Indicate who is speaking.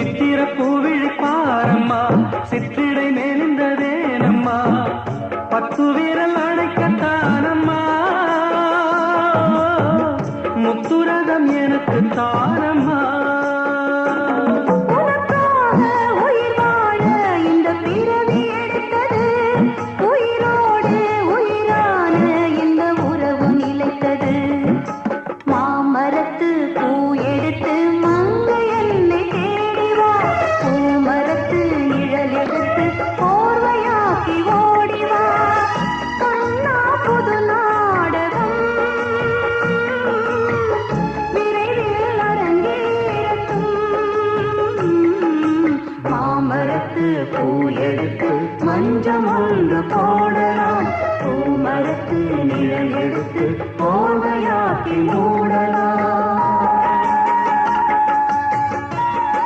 Speaker 1: சித்திர பூவிழி பாரம்மா சித்திடை மேலிந்ததேனம்மா பத்து வீரல் அடைக்கத்தானம்மா முத்துரதம் எனக்கு தானம்மா பூ எடுத்து மஞ்சம் ஒன்று போடலாம் பூமரத்து நிழல் எடுத்து போதையாக்கி மூடலாம்